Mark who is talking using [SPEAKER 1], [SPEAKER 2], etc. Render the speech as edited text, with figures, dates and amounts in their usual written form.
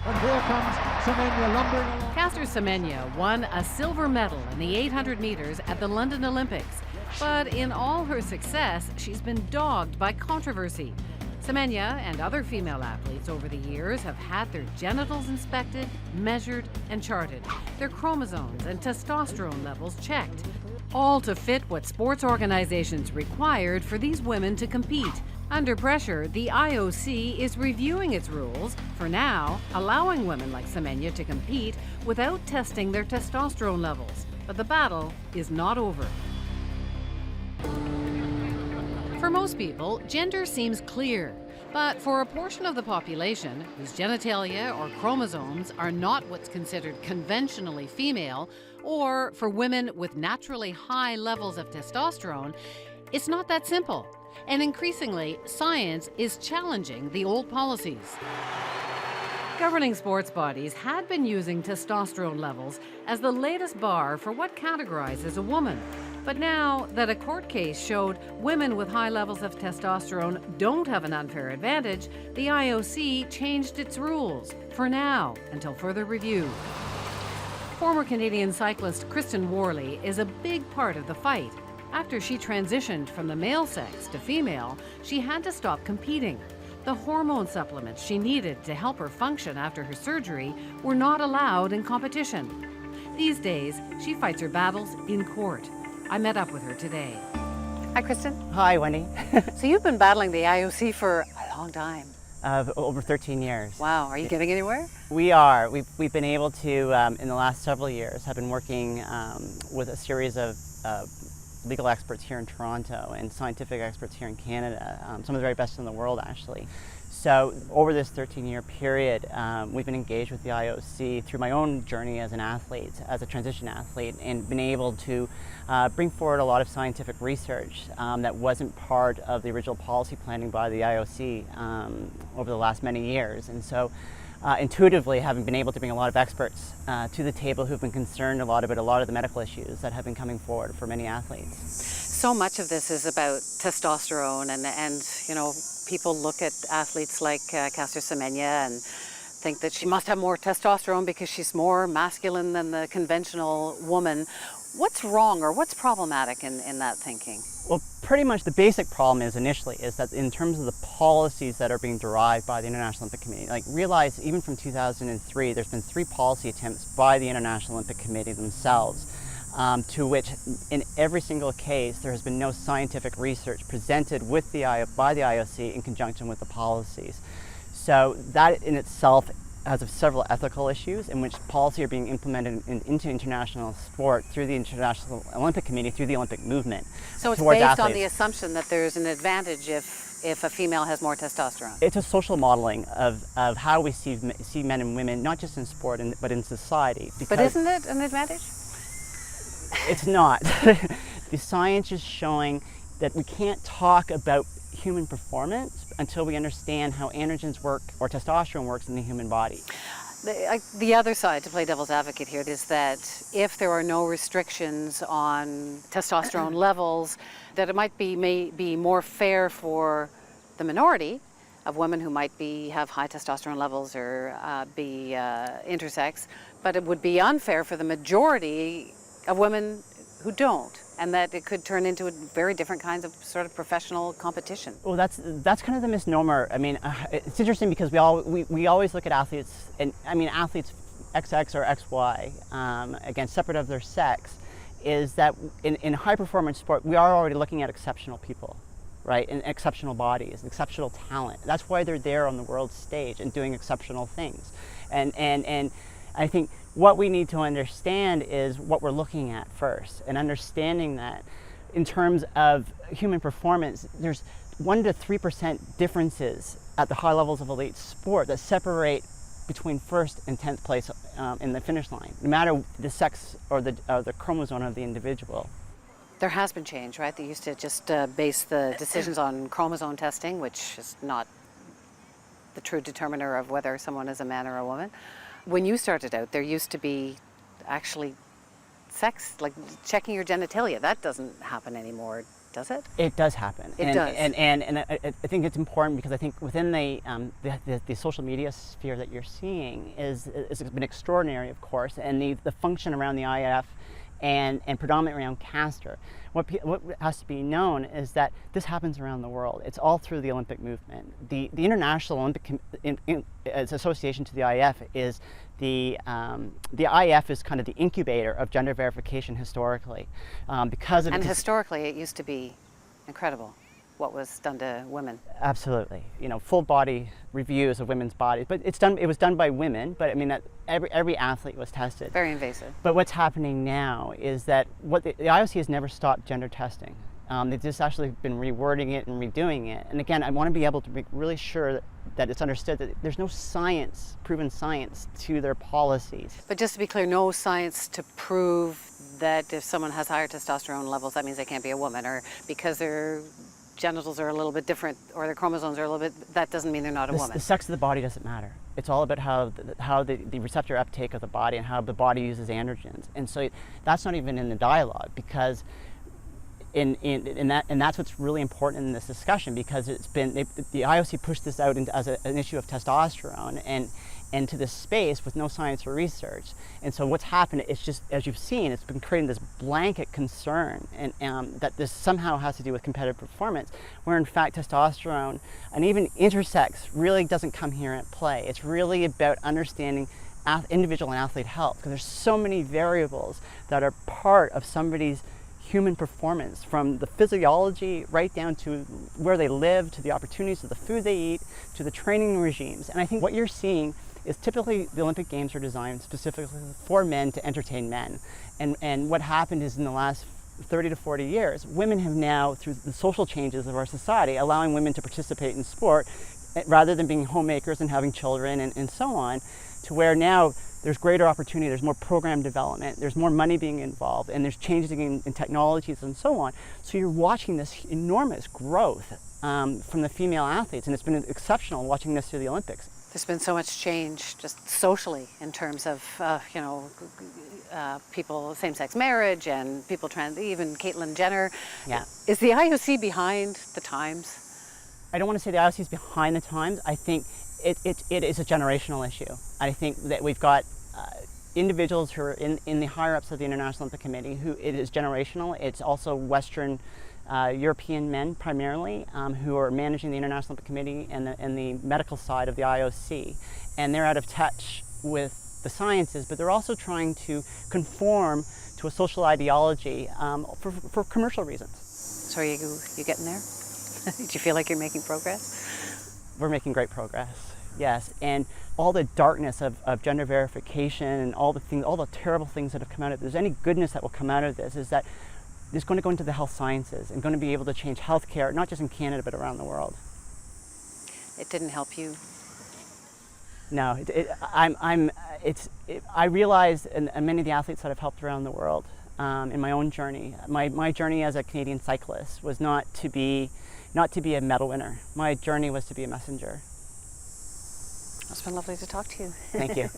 [SPEAKER 1] And here comes Semenya lumbering along.
[SPEAKER 2] Caster Semenya won a silver medal in the 800 meters at the London Olympics. But in all her success, she's been dogged by controversy. Semenya and other female athletes over the years have had their genitals inspected, measured, and charted, their chromosomes and testosterone levels checked, all to fit what sports organizations required for these women to compete. Under pressure, the IOC is reviewing its rules, for now, allowing women like Semenya to compete without testing their testosterone levels. But the battle is not over. For most people, gender seems clear. But for a portion of the population whose genitalia or chromosomes are not what's considered conventionally female, or for women with naturally high levels of testosterone, it's not that simple. And increasingly, science is challenging the old policies. Governing sports bodies had been using testosterone levels as the latest bar for what categorizes a woman. But now that a court case showed women with high levels of testosterone don't have an unfair advantage, the IOC changed its rules, for now, until further review. Former Canadian cyclist Kristen Worley is a big part of the fight. After she transitioned from the male sex to female, she had to stop competing. The hormone supplements she needed to help her function after her surgery were not allowed in competition. These days, she fights her battles in court. I met up with her today. Hi, Kristen.
[SPEAKER 3] Hi, Wendy.
[SPEAKER 2] So you've been battling the IOC for a long time.
[SPEAKER 3] Over 13 years.
[SPEAKER 2] Wow, are you getting anywhere?
[SPEAKER 3] We are. We've been able to, in the last several years, have been working with a series of legal experts here in Toronto and scientific experts here in Canada, some of the very best in the world, actually. So over this 13-year period, we've been engaged with the IOC through my own journey as an athlete, as a transition athlete, and been able to bring forward a lot of scientific research that wasn't part of the original policy planning by the IOC over the last many years. And so intuitively, having been able to bring a lot of experts to the table who've been concerned about a lot of the medical issues that have been coming forward for many athletes.
[SPEAKER 2] So much of this is about testosterone and you know, people look at athletes like Caster Semenya and think that she must have more testosterone because she's more masculine than the conventional woman. What's wrong or what's problematic in that thinking?
[SPEAKER 3] Well, pretty much the basic problem is that in terms of the policies that are being derived by the International Olympic Committee, like realize even from 2003, there's been 3 policy attempts by the International Olympic Committee themselves, to which in every single case there has been no scientific research presented by the IOC in conjunction with the policies. So that in itself has several ethical issues in which policy are being implemented into international sport through the International Olympic Committee, through the Olympic movement.
[SPEAKER 2] So it's
[SPEAKER 3] towards
[SPEAKER 2] based
[SPEAKER 3] athletes.
[SPEAKER 2] on the assumption that there's an advantage if a female has more testosterone.
[SPEAKER 3] It's a social modeling of how we see men and women, not just in sport, but in society.
[SPEAKER 2] But isn't it an advantage?
[SPEAKER 3] It's not. The science is showing that we can't talk about human performance until we understand how androgens work or testosterone works in the human body.
[SPEAKER 2] The other side, to play devil's advocate here, is that if there are no restrictions on testosterone levels, that it might be more fair for the minority of women who might have high testosterone levels or be intersex, but it would be unfair for the majority of women who don't, and that it could turn into very different kinds of sort of professional competition.
[SPEAKER 3] Well, that's kind of the misnomer. I mean, it's interesting because we always look at athletes, and I mean athletes XX or XY, again, separate of their sex, is that in high performance sport, we are already looking at exceptional people, right? And exceptional bodies, exceptional talent. That's why they're there on the world stage and doing exceptional things. And I think what we need to understand is what we're looking at first, and understanding that in terms of human performance, there's 1% to 3% differences at the high levels of elite sport that separate between 1st and 10th place in the finish line, no matter the sex or the chromosome of the individual.
[SPEAKER 2] There has been change, right? They used to just base the decisions on chromosome testing, which is not the true determiner of whether someone is a man or a woman. When you started out, there used to be actually sex, like checking your genitalia. That doesn't happen anymore. does it?
[SPEAKER 3] It does happen.
[SPEAKER 2] It does.
[SPEAKER 3] And I think it's important because I think within the social media sphere that you're seeing is been extraordinary, of course, and the function around the IF and predominantly around Castor. What has to be known is that this happens around the world. It's all through the Olympic movement. The International Olympic Association to the IF is the IF is kind of the incubator of gender verification historically, because of
[SPEAKER 2] and historically it used to be incredible what was done to women.
[SPEAKER 3] Absolutely, full body reviews of women's bodies, but it was done by women, but I mean that every athlete was tested.
[SPEAKER 2] Very invasive.
[SPEAKER 3] But what's happening now is that the IOC has never stopped gender testing. They've just actually been rewording it and redoing it. And again, I want to be able to make really sure that it's understood that there's no proven science to their policies.
[SPEAKER 2] But just to be clear, no science to prove that if someone has higher testosterone levels, that means they can't be a woman, or because their genitals are a little bit different or their chromosomes are a little bit, that doesn't mean they're not a woman.
[SPEAKER 3] The sex of the body doesn't matter. It's all about how the receptor uptake of the body and how the body uses androgens. And so that's not even in the dialogue, because in that's what's really important in this discussion, because it's been the IOC pushed this out as an issue of testosterone and to this space with no science or research. And so what's happened is just, as you've seen, it's been creating this blanket concern and that this somehow has to do with competitive performance, where in fact testosterone and even intersex really doesn't come here at play. It's really about understanding individual and athlete health, because there's so many variables that are part of somebody's human performance, from the physiology right down to where they live, to the opportunities of the food they eat, to the training regimes. And I think what you're seeing is typically the Olympic Games are designed specifically for men to entertain men. And what happened is in the last 30 to 40 years, women have now, through the social changes of our society, allowing women to participate in sport rather than being homemakers and having children and so on, to where now there's greater opportunity, there's more program development, there's more money being involved, and there's changes in technologies and so on. So you're watching this enormous growth from the female athletes, and it's been exceptional watching this through the Olympics.
[SPEAKER 2] There's been so much change just socially in terms of, people, same-sex marriage and people even Caitlyn Jenner.
[SPEAKER 3] Yeah.
[SPEAKER 2] Is the IOC behind the times?
[SPEAKER 3] I don't want to say the IOC is behind the times. I think it is a generational issue. I think that we've got individuals who are in the higher ups of the International Olympic Committee who it is generational. It's also Western European men primarily who are managing the International Olympic Committee and the medical side of the IOC. And they're out of touch with the sciences, but they're also trying to conform to a social ideology for commercial reasons.
[SPEAKER 2] So are you getting there? Do you feel like you're making progress?
[SPEAKER 3] We're making great progress, yes. And all the darkness of gender verification and all the terrible things that have come out of it, if there's any goodness that will come out of this, is that it's going to go into the health sciences and going to be able to change healthcare, not just in Canada, but around the world.
[SPEAKER 2] It didn't help you?
[SPEAKER 3] No, I realize, and many of the athletes that I've helped around the world in my own journey, my journey as a Canadian cyclist was not to be a medal winner. My journey was to be a messenger.
[SPEAKER 2] It's been lovely to talk to you.
[SPEAKER 3] Thank you.